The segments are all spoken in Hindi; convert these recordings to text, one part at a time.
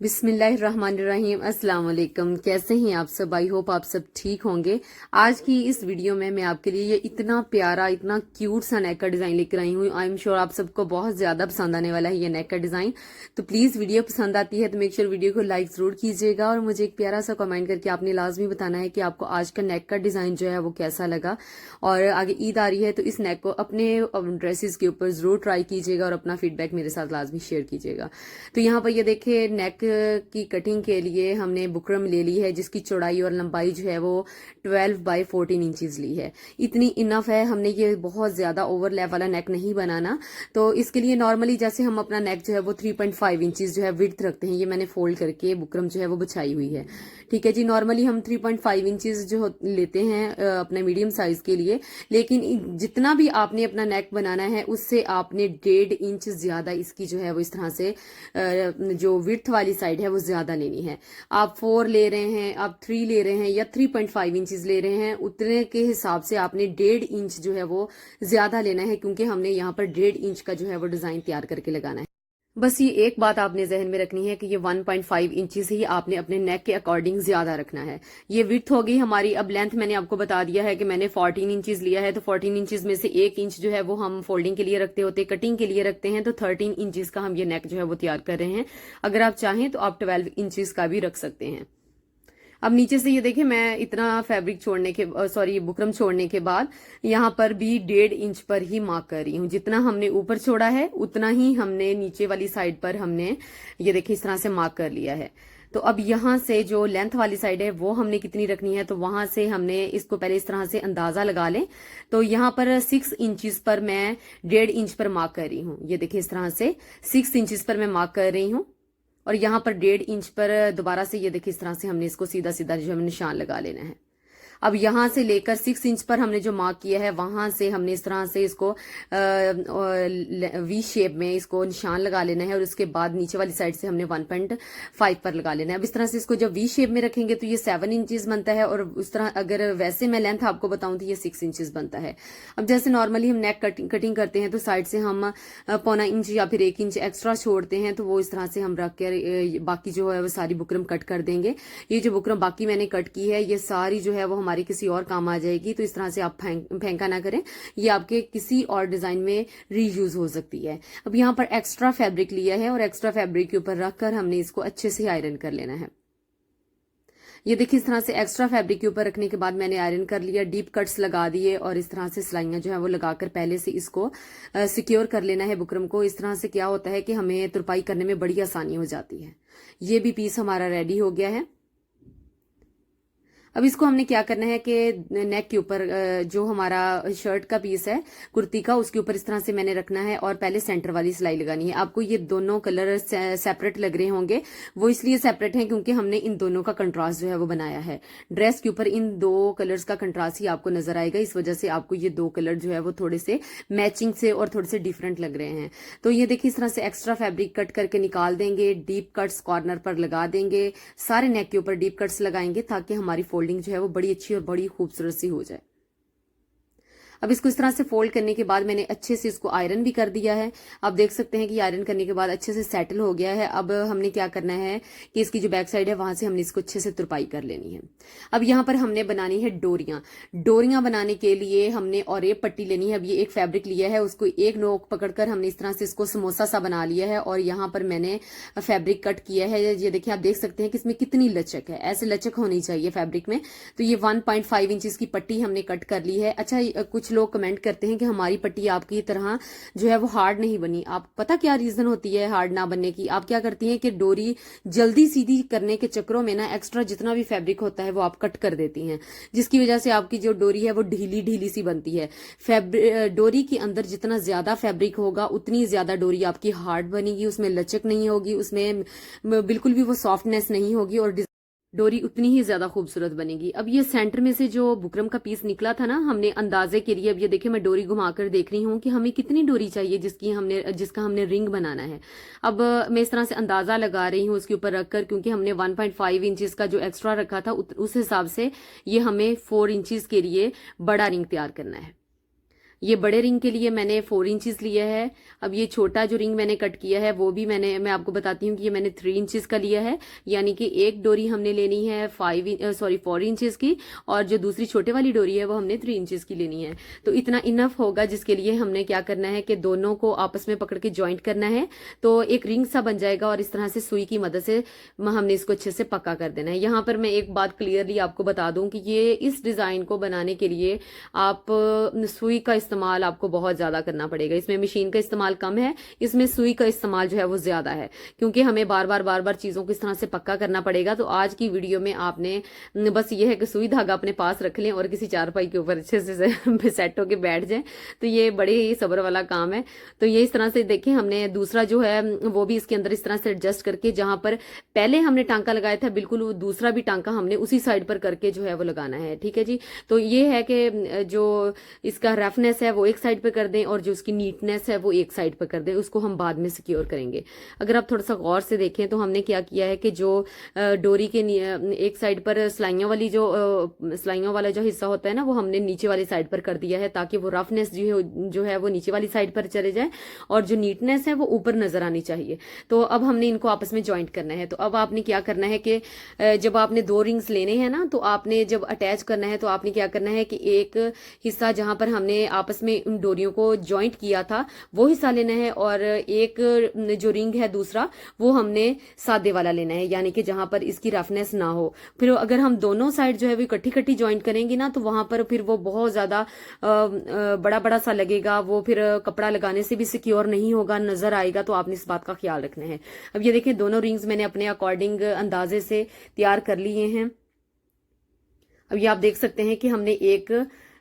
बिस्मिल्लाहिर्रहमानिर्रहीम। अस्सलाम वालेकुम। कैसे हैं आप सब? आई होप आप सब ठीक होंगे। आज की इस वीडियो में मैं आपके लिए ये इतना प्यारा, इतना क्यूट सा नेक का डिजाइन लेकर आई हूँ। आई एम श्योर आप सबको बहुत ज्यादा पसंद आने वाला है ये नेक का डिजाइन। तो प्लीज वीडियो पसंद आती है तो मेक श्योर वीडियो को लाइक जरूर कीजिएगा और मुझे एक प्यारा सा कमेंट करके आपने लाजमी बताना है कि आपको आज का नेक का डिजाइन जो है वो कैसा लगा। और आगे ईद आ रही है तो इस नेक को अपने ड्रेसेस के ऊपर जरूर ट्राई कीजिएगा और अपना फीडबैक मेरे साथ लाजमी शेयर कीजिएगा। तो यहाँ पर ये देखिए, नेक की कटिंग के लिए हमने बुकरम ले ली है जिसकी चौड़ाई और लंबाई जो है वो 12 बाई 14 इंचज ली है। इतनी इनफ है। हमने ये बहुत ज्यादा ओवरलैप वाला नेक नहीं बनाना। तो इसके लिए नॉर्मली जैसे हम अपना नेक जो है वो 3.5 इंचज जो है विड्थ रखते हैं, ये मैंने फोल्ड करके बुकरम जो है वो बिछाई हुई है। ठीक है जी। नॉर्मली हम 3.5 इंचज जो लेते हैं अपने मीडियम साइज के लिए, लेकिन जितना भी आपने अपना नेक बनाना है उससे आपने 1.5 इंच ज्यादा इसकी जो है वो इस तरह से जो विड्थ वाली साइड है वो ज्यादा लेनी है। आप 4 ले रहे हैं, आप 3 ले रहे हैं या 3.5 इंचज ले रहे हैं, उतने के हिसाब से आपने 1.5 इंच जो है वो ज्यादा लेना है, क्योंकि हमने यहाँ पर 1.5 इंच का जो है वो डिजाइन तैयार करके लगाना है। बस ये एक बात आपने जहन में रखनी है कि ये 1.5 इंचज ही आपने अपने नेक के अकॉर्डिंग ज्यादा रखना है। ये विड्थ हो गई हमारी। अब लेंथ मैंने आपको बता दिया है कि मैंने 14 इंचज लिया है, तो 14 इंचज में से 1 इंच जो है वो हम फोल्डिंग के लिए रखते होते, कटिंग के लिए रखते हैं, तो 13 इंचज का हम ये नेक जो है वो तैयार कर रहे हैं। अगर आप चाहें तो आप 12 इंचज का भी रख सकते हैं। अब नीचे से ये देखिए, मैं इतना फैब्रिक छोड़ने के बुकरम छोड़ने के बाद यहाँ पर भी 1.5 इंच पर ही मार्क कर रही हूँ। जितना हमने ऊपर छोड़ा है उतना ही हमने नीचे वाली साइड पर हमने ये देखिए इस तरह से मार्क कर लिया है। तो अब यहाँ से जो लेंथ वाली साइड है वो हमने कितनी रखनी है, तो वहां से हमने इसको पहले इस तरह से अंदाजा लगा लें। तो यहाँ पर 6 इंचज पर मैं 1.5 इंच पर मार्क कर रही हूँ। ये देखिए इस तरह से 6 इंचज पर मैं मार्क कर रही हूँ और यहाँ पर 1.5 इंच पर दोबारा से ये देखिए इस तरह से हमने इसको सीधा सीधा जो हमें निशान लगा लेना है। अब यहां से लेकर 6 इंच पर हमने जो मार्क किया है वहां से हमने इस तरह से इसको वी शेप में इसको निशान लगा लेना है और उसके बाद नीचे वाली साइड से हमने 1.5 पर लगा लेना है। अब इस तरह से इसको जब वी शेप में रखेंगे तो ये 7 इंचज बनता है, और उस तरह अगर वैसे मैं लेंथ आपको बताऊं तो ये 6 इंचज बनता है। अब जैसे नॉर्मली हम नेक कटिंग करते हैं तो साइड से हम 1.25 इंच या फिर 1 इंच एक्स्ट्रा छोड़ते हैं, तो वो इस तरह से हम रख कर बाकी जो है वो सारी बुकरम कट कर देंगे। ये जो बुकरम बाकी मैंने कट की है ये सारी जो है वो हमारी किसी और काम आ जाएगी, तो इस तरह से आप फेंका ना करें, ये आपके किसी और डिजाइन में रीयूज हो सकती है। अब यहाँ पर एक्स्ट्रा फैब्रिक लिया है और एक्स्ट्रा फैब्रिक के ऊपर रखकर हमने इसको अच्छे से आयरन कर लेना है। ये देखिए इस तरह से एक्स्ट्रा फैब्रिक के ऊपर रखने के बाद मैंने आयरन कर लिया, डीप कट्स लगा दिए और इस तरह से सिलाइयां जो है वो लगाकर पहले से इसको सिक्योर कर लेना है बुकरम को। इस तरह से क्या होता है कि हमें तुरपाई करने में बड़ी आसानी हो जाती है। ये भी पीस हमारा रेडी हो गया है। अब इसको हमने क्या करना है कि नेक के ऊपर जो हमारा शर्ट का पीस है कुर्ती का, उसके ऊपर इस तरह से मैंने रखना है और पहले सेंटर वाली सिलाई लगानी है। आपको ये दोनों कलर सेपरेट लग रहे होंगे, वो इसलिए सेपरेट हैं क्योंकि हमने इन दोनों का कंट्रास्ट जो है वो बनाया है। ड्रेस के ऊपर इन 2 कलर्स का कंट्रास्ट ही आपको नजर आएगा, इस वजह से आपको ये 2 कलर जो है वो थोड़े से मैचिंग से और थोड़े से डिफरेंट लग रहे हैं। तो ये देखिए इस तरह से एक्स्ट्रा फैब्रिक कट करके निकाल देंगे, डीप कट्स कॉर्नर पर लगा देंगे, सारे नेक के ऊपर डीप कट्स लगाएंगे ताकि हमारी फोल्डिंग जो है वो बड़ी अच्छी और बड़ी खूबसूरत सी हो जाए। अब इसको इस तरह से फोल्ड करने के बाद मैंने अच्छे से इसको आयरन भी कर दिया है। आप देख सकते हैं कि आयरन करने के बाद अच्छे से सेटल हो गया है। अब हमने क्या करना है कि इसकी जो बैक साइड है वहां से हमने इसको अच्छे से तुरपाई कर लेनी है। अब यहाँ पर हमने बनानी है डोरियां। डोरियां बनाने के लिए हमने और एक पट्टी लेनी है। अब ये एक फैब्रिक लिया है, उसको एक नोक पकड़कर हमने इस तरह से इसको समोसा सा बना लिया है और यहाँ पर मैंने फैब्रिक कट किया है। ये देखिए, आप देख सकते हैं कि इसमें कितनी लचक है, ऐसे लचक होनी चाहिए फैब्रिक में। तो ये 1.5 इंचज की पट्टी हमने कट कर ली है। अच्छा, कुछ लोग कमेंट करते हैं कि हमारी पट्टी आपकी तरह जो है वो हार्ड नहीं बनी। आप पता क्या रीजन होती है हार्ड ना बनने की? आप क्या करती हैं कि डोरी जल्दी सीधी करने के चक्रों में ना एक्स्ट्रा जितना भी फैब्रिक होता है वो आप कट कर देती हैं, जिसकी वजह से आपकी जो डोरी है वो ढीली ढीली सी बनती है। डोरी के अंदर जितना ज्यादा फैब्रिक होगा उतनी ज्यादा डोरी आपकी हार्ड बनेगी, उसमें लचक नहीं होगी, उसमें बिल्कुल भी वो सॉफ्टनेस नहीं होगी और डोरी उतनी ही ज्यादा खूबसूरत बनेगी। अब ये सेंटर में से जो बुकरम का पीस निकला था ना, हमने अंदाजे के लिए, अब ये देखिए मैं डोरी घुमाकर देख रही हूँ कि हमें कितनी डोरी चाहिए जिसका हमने रिंग बनाना है। अब मैं इस तरह से अंदाजा लगा रही हूँ उसके ऊपर रखकर, क्योंकि हमने 1.5 इंचज का जो एक्स्ट्रा रखा था उस हिसाब से ये हमें 4 इंचज के लिए बड़ा रिंग तैयार करना है। ये बड़े रिंग के लिए मैंने 4 इंचेस लिया है। अब ये छोटा जो रिंग मैंने कट किया है वो भी मैं आपको बताती हूँ कि ये मैंने 3 इंचेस का लिया है, यानी कि एक डोरी हमने लेनी है 4 इंचेस की, और जो दूसरी छोटे वाली डोरी है वो हमने 3 इंचेस की लेनी है। तो इतना इनफ होगा, जिसके लिए हमने क्या करना है कि दोनों को आपस में पकड़ के ज्वाइंट करना है, तो एक रिंग सा बन जाएगा और इस तरह से सुई की मदद से हमने इसको अच्छे से पक्का कर देना है। यहाँ पर मैं एक बात क्लियरली आपको बता दूं कि ये इस डिजाइन को बनाने के लिए आप सुई का इस्तेमाल आपको बहुत ज्यादा करना पड़ेगा। इसमें मशीन का इस्तेमाल कम है, इसमें सुई का इस्तेमाल जो है वो ज्यादा है, क्योंकि हमें बार बार चीजों को इस तरह से पक्का करना पड़ेगा। तो आज की वीडियो में आपने बस ये है कि सुई धागा अपने पास रख लें और किसी चारपाई के ऊपर अच्छे से सेट होके बैठ जाएं, तो ये बड़े ही सब्र वाला काम है। तो ये इस तरह से देखें, हमने दूसरा जो है वो भी इसके अंदर इस तरह से एडजस्ट करके, जहां पर पहले हमने टांका लगाया था बिल्कुल वो दूसरा भी टांका हमने उसी साइड पर करके जो है वो लगाना है। ठीक है जी। तो ये है कि जो इसका रफनेस है वो एक साइड पे कर दें और जो उसकी नीटनेस है वो एक साइड पे कर दें, उसको हम बाद में सिक्योर करेंगे। अगर आप थोड़ा सा गौर से देखें तो हमने क्या किया है कि जो डोरी के एक साइड पर सिलाइयों वाला जो हिस्सा होता है ना, वो हमने नीचे वाली साइड पर कर दिया है, ताकि वो रफनेस जो है वो नीचे वाली साइड पर चले जाए और जो नीटनेस है वो ऊपर नजर आनी चाहिए। तो अब हमने इनको आपस में ज्वाइंट करना है। तो अब आपने क्या करना है कि जब आपने 2 रिंग्स लेने हैं ना, तो आपने जब अटैच करना है तो आपने क्या करना है कि एक हिस्सा जहां पर हमने आपस में उन डोरियों को ज्वाइंट किया था वो हिस्सा लेना है, और एक जो रिंग है दूसरा वो हमने सादे वाला लेना है, यानी कि जहां पर इसकी रफनेस ना हो। फिर अगर हम दोनों साइड जो है वो इकट्ठी ज्वाइंट करेंगे ना, तो वहां पर फिर वो बहुत ज्यादा बड़ा बड़ा सा लगेगा, वो फिर कपड़ा लगाने से भी सिक्योर नहीं होगा, नजर आएगा। तो आपने इस बात का ख्याल रखना है। अब ये देखिए, दोनों रिंग्स मैंने अपने अकॉर्डिंग अंदाजे से तैयार कर लिए हैं। अब ये आप देख सकते हैं कि हमने एक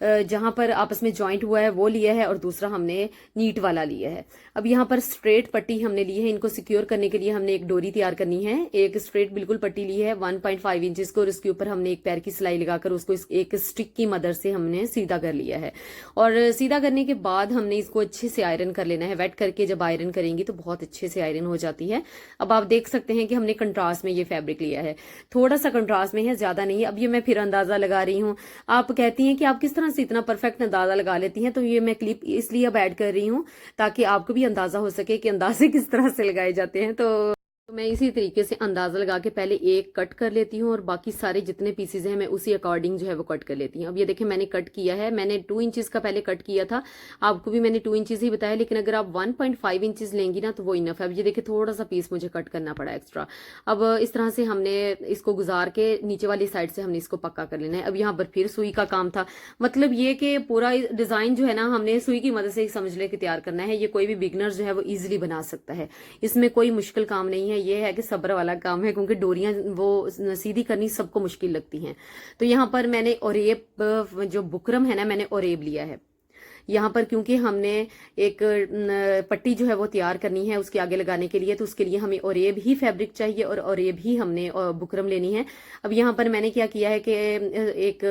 जहां पर आपस में ज्वाइंट हुआ है वो लिया है और दूसरा हमने नीट वाला लिया है। अब यहाँ पर स्ट्रेट पट्टी हमने ली है, इनको सिक्योर करने के लिए हमने एक डोरी तैयार करनी है। एक स्ट्रेट बिल्कुल पट्टी ली है 1.5 इंचेस को, और उसके ऊपर हमने एक पैर की सिलाई लगाकर उसको एक स्टिक की मदद से हमने सीधा कर लिया है। और सीधा करने के बाद हमने इसको अच्छे से आयरन कर लेना है। वेट करके जब आयरन करेंगी तो बहुत अच्छे से आयरन हो जाती है। अब आप देख सकते हैं कि हमने कंट्रास्ट में ये फैब्रिक लिया है, थोड़ा सा कंट्रास्ट में है, ज्यादा नहीं है। अब ये मैं फिर अंदाजा लगा रही हूँ। आप कहती हैं कि आप किस तरह से इतना परफेक्ट अंदाजा लगा लेती हैं, तो ये मैं क्लिप इसलिए अब ऐड कर रही हूँ ताकि आपको भी अंदाजा हो सके कि अंदाजे किस तरह से लगाए जाते हैं। तो मैं इसी तरीके से अंदाजा लगा के पहले एक कट कर लेती हूँ और बाकी सारे जितने पीसेज हैं मैं उसी अकॉर्डिंग जो है वो कट कर लेती हूँ। अब ये देखिए, मैंने कट किया है, मैंने 2 इंचेस का पहले कट किया था, आपको भी मैंने 2 इंचेस ही बताया, लेकिन अगर आप 1.5 इंचेस लेंगी ना तो वो इनफ है। अब ये देखिए, थोड़ा सा पीस मुझे कट करना पड़ा एक्स्ट्रा। अब इस तरह से हमने इसको गुजार के नीचे वाली साइड से हमने इसको पक्का कर लेना है। अब यहाँ पर फिर सुई का काम था, मतलब ये कि पूरा डिजाइन जो है ना हमने सुई की मदद से ही समझ ले के तैयार करना है। ये कोई भी बिगनर जो है वो इजिली बना सकता है, इसमें कोई मुश्किल काम नहीं है। ये है कि सब्र वाला काम है, क्योंकि डोरियां वो सीधी करनी सबको मुश्किल लगती हैं। तो यहाँ पर मैंने ओरेब, जो बुकरम है ना, मैंने ओरेब लिया है यहाँ पर, क्योंकि हमने एक पट्टी जो है वो तैयार करनी है उसके आगे लगाने के लिए, तो उसके लिए हमें ओरेब ही फैब्रिक चाहिए और ओरेब ही हमने बुकरम लेनी है। अब यहाँ पर मैंने क्या किया है कि एक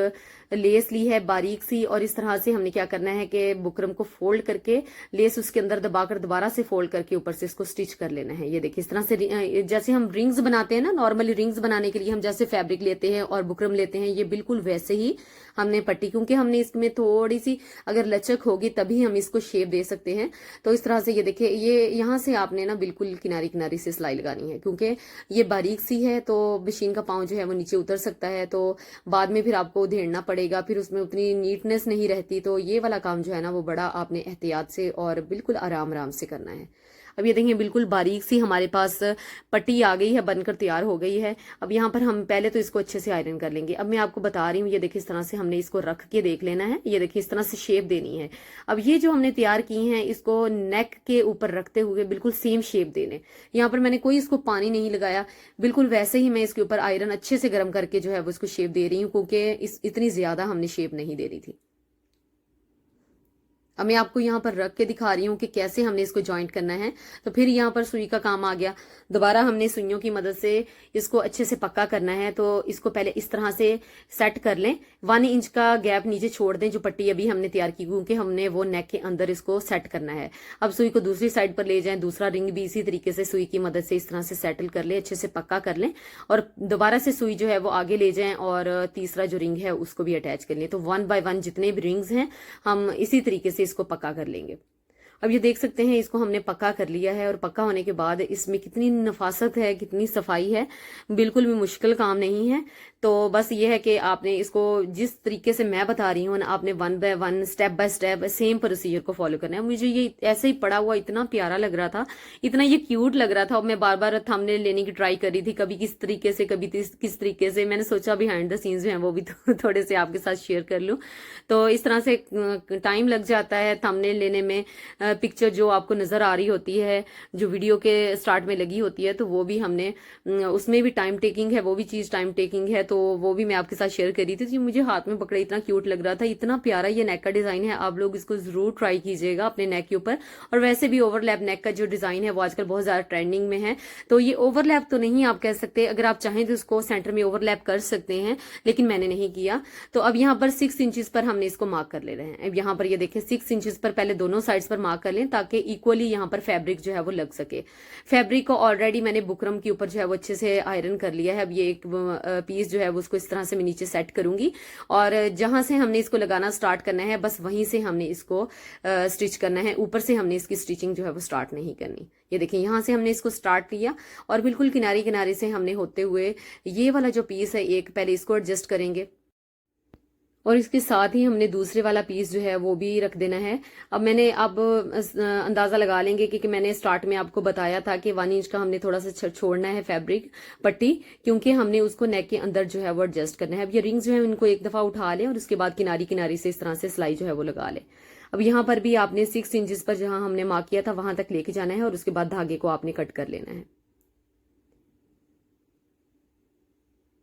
लेस ली है बारीक सी, और इस तरह से हमने क्या करना है कि बुकरम को फोल्ड करके लेस उसके अंदर दबाकर दोबारा से फोल्ड करके ऊपर से इसको स्टिच कर लेना है। ये देखिए, इस तरह से जैसे हम रिंग्स बनाते हैं ना, नॉर्मली रिंग्स बनाने के लिए हम जैसे फैब्रिक लेते हैं और बुकरम लेते हैं, ये बिल्कुल वैसे ही हमने पट्टी, क्योंकि हमने इसमें थोड़ी सी अगर लचक होगी तभी हम इसको शेप दे सकते हैं। तो इस तरह से ये देखिए, ये यहाँ से आपने ना बिल्कुल किनारी किनारी से सिलाई लगानी है, क्योंकि ये बारीक सी है तो मशीन का पाँव जो है वो नीचे उतर सकता है, तो बाद में फिर आपको उधेड़ना पड़ेगा, फिर उसमें उतनी नीटनेस नहीं रहती। तो ये वाला काम जो है ना वो बड़ा आपने एहतियात से और बिल्कुल आराम आराम से करना है। अब ये देखिए, बिल्कुल बारीक सी हमारे पास पट्टी आ गई है, बनकर तैयार हो गई है। अब यहाँ पर हम पहले तो इसको अच्छे से आयरन कर लेंगे। अब मैं आपको बता रही हूँ, ये देखिए, इस तरह से हमने इसको रख के देख लेना है। ये देखिए, इस तरह से शेप देनी है। अब ये जो हमने तैयार की है, इसको नेक के ऊपर रखते हुए बिल्कुल सेम शेप देने। यहाँ पर मैंने कोई इसको पानी नहीं लगाया, बिल्कुल वैसे ही मैं इसके ऊपर आयरन अच्छे से गर्म करके जो है वो इसको शेप दे रही हूँ, क्योंकि इतनी ज्यादा हमने शेप नहीं दे रही थी। अब मैं आपको यहाँ पर रख के दिखा रही हूँ कि कैसे हमने इसको ज्वाइंट करना है। तो फिर यहाँ पर सुई का काम आ गया, दोबारा हमने सुइयों की मदद से इसको अच्छे से पक्का करना है। तो इसको पहले इस तरह से सेट कर लें, 1 इंच का गैप नीचे छोड़ दें जो पट्टी अभी हमने तैयार की, क्योंकि हमने वो नेक के अंदर इसको सेट करना है। अब सुई को दूसरी साइड पर ले जाएं, दूसरा रिंग भी इसी तरीके से सुई की मदद से इस तरह से सेटल कर ले, अच्छे से पक्का कर लें, और दोबारा से सुई जो है वो आगे ले जाएं और तीसरा जो रिंग है उसको भी अटैच कर लें। तो 1 बाय 1 जितने भी रिंग्स हैं हम इसी तरीके से इसको पक्का कर लेंगे। अब ये देख सकते हैं इसको हमने पक्का कर लिया है, और पक्का होने के बाद इसमें कितनी नफासत है, कितनी सफाई है, बिल्कुल भी मुश्किल काम नहीं है। तो बस ये है कि आपने इसको जिस तरीके से मैं बता रही हूँ ना, आपने 1 by 1 step by step same procedure को फॉलो करना है। मुझे ये ऐसे ही पड़ा हुआ इतना प्यारा लग रहा था, इतना ये क्यूट लग रहा था, और मैं बार बार थंबनेल लेने की ट्राई कर रही थी, कभी किस तरीके से, कभी किस तरीके से। मैंने सोचा बिहाइंड द सीन्स हैं वो भी थोड़े से आपके साथ शेयर कर लूँ। तो इस तरह से टाइम लग जाता है थंबनेल लेने में। पिक्चर जो आपको नजर आ रही होती है, जो वीडियो के स्टार्ट में लगी होती है, तो वो भी हमने, उसमें भी टाइम टेकिंग है, वो भी चीज टाइम टेकिंग है। तो वो भी मैं आपके साथ शेयर कर रही थी। जी मुझे हाथ में पकड़े इतना क्यूट लग रहा था, इतना प्यारा ये नेक का डिजाइन है। आप लोग इसको जरूर ट्राई कीजिएगा अपने नेक के ऊपर। और वैसे भी ओवरलैप नेक का जो डिजाइन है वो आजकल बहुत ज्यादा ट्रेंडिंग में है। तो ये ओवरलैप तो नहीं आप कह सकते, अगर आप चाहें तो इसको सेंटर में ओवरलैप कर सकते हैं, लेकिन मैंने नहीं किया। तो अब यहाँ पर 6 इंचेस पर हमने इसको मार्क कर ले रहे हैं। अब यहाँ पर ये देखें 6 इंचेस पर पहले दोनों साइड्स पर मार्क कर लें, ताकि इक्वली यहाँ पर फैब्रिक जो है वो लग सके। फैब्रिक को ऑलरेडी मैंने बुकरम के ऊपर जो है वो अच्छे से आयरन कर लिया है। अब ये एक पीस जो है वो उसको इस तरह से मैं नीचे सेट करूंगी, और जहां से हमने इसको लगाना स्टार्ट करना है बस वहीं से हमने इसको स्टिच करना है। ऊपर से हमने इसकी स्टिचिंग जो है वो स्टार्ट नहीं करनी। ये देखिए यहां से हमने इसको स्टार्ट किया, और बिल्कुल किनारे किनारे से हमने होते हुए ये वाला जो पीस है एक, पहले इसको एडजस्ट करेंगे, और इसके साथ ही हमने दूसरे वाला पीस जो है वो भी रख देना है। अब मैंने अंदाजा लगा लेंगे कि मैंने स्टार्ट में आपको बताया था कि 1 इंच का हमने थोड़ा सा छोड़ना है फैब्रिक पट्टी, क्योंकि हमने उसको नेक के अंदर जो है वो एडजस्ट करना है। अब ये रिंग्स जो है उनको एक दफा उठा लें, और उसके बाद किनारी किनारी से इस तरह से सिलाई जो है वो लगा लें। अब यहाँ पर भी आपने 6 इंचेस पर जहां हमने मार्क किया था वहां तक लेके जाना है, और उसके बाद धागे को आपने कट कर लेना है।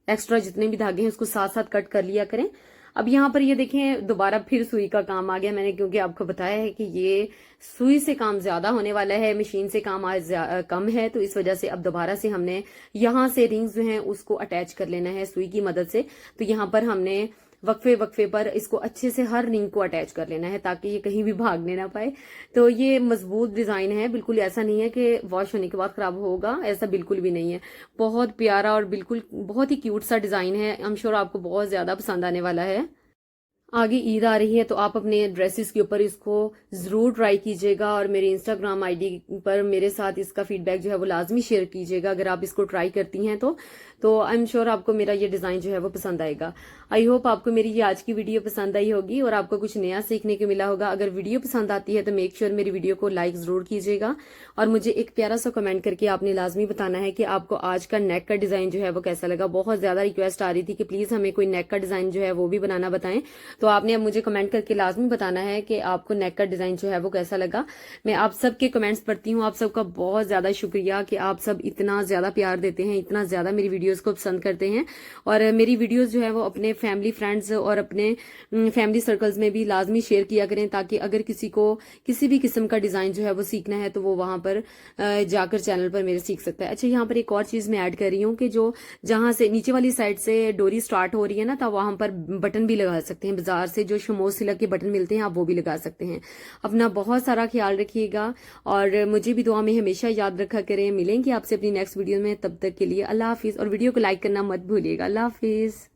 एक्स्ट्रा जितने भी धागे हैं उसको साथ साथ कट कर लिया करें। अब यहाँ पर ये देखें दोबारा फिर सुई का काम आ गया। मैंने क्योंकि आपको बताया है कि ये सुई से काम ज्यादा होने वाला है, मशीन से काम आज कम है, तो इस वजह से अब दोबारा से हमने यहाँ से रिंग्स जो हैं उसको अटैच कर लेना है सुई की मदद से। तो यहाँ पर हमने वक्फे वक्फे पर इसको अच्छे से हर रिंग को अटैच कर लेना है, ताकि ये कहीं भी भागने ना पाए। तो ये मजबूत डिजाइन है, बिल्कुल ऐसा नहीं है कि वॉश होने के बाद खराब होगा, ऐसा बिल्कुल भी नहीं है। बहुत प्यारा और बिल्कुल बहुत ही क्यूट सा डिजाइन है। आई एम श्योर आपको बहुत ज्यादा पसंद आने वाला है। आगे ईद आ रही है, तो आप अपने ड्रेसेस के ऊपर इसको जरूर ट्राई कीजिएगा, और मेरे इंस्टाग्राम आईडी पर मेरे साथ इसका फीडबैक जो है वो लाजमी शेयर कीजिएगा अगर आप इसको ट्राई करती हैं तो आई एम श्योर आपको मेरा ये डिजाइन जो है वो पसंद आएगा। आई होप आपको मेरी ये आज की वीडियो पसंद आई होगी और आपको कुछ नया सीखने को मिला होगा। अगर वीडियो पसंद आती है तो मेक श्योर मेरी वीडियो को लाइक जरूर कीजिएगा, और मुझे एक प्यारा सा कमेंट करके आपने लाजमी बताना है कि आपको आज का नेक का डिजाइन जो है वो कैसा लगा। बहुत ज्यादा रिक्वेस्ट आ रही थी कि प्लीज हमें कोई नेक का डिजाइन जो है वो भी बनाना बताएं, तो आपने अब मुझे कमेंट करके लाजमी बताना है कि आपको नेक का डिजाइन जो है वो कैसा लगा। मैं आप सबके कमेंट्स पढ़ती हूँ, आप सबका बहुत ज्यादा शुक्रिया कि आप सब इतना ज्यादा प्यार देते हैं, इतना ज्यादा मेरी वीडियोस को पसंद करते हैं। और मेरी वीडियोस जो है वो अपने फैमिली फ्रेंड्स और अपने फैमिली सर्कल्स में भी लाजमी शेयर किया करें, ताकि अगर किसी को किसी भी किस्म का डिजाइन जो है वो सीखना है तो वो वहां पर जाकर चैनल पर मेरे सीख सकता है। अच्छा, यहाँ पर एक और चीज मैं ऐड कर रही हूँ कि जो जहां से नीचे वाली साइड से डोरी स्टार्ट हो रही है ना, तो वहां पर बटन भी लगा सकते हैं। बाजार से जो शमोज सिलक के बटन मिलते हैं आप वो भी लगा सकते हैं। अपना बहुत सारा ख्याल रखिएगा, और मुझे भी दुआ में हमेशा याद रखा करें। मिलेंगे आपसे अपनी नेक्स्ट वीडियो में, तब तक के लिए अल्लाह हाफिज, और वीडियो को लाइक करना मत भूलिएगा। अल्लाह हाफिज।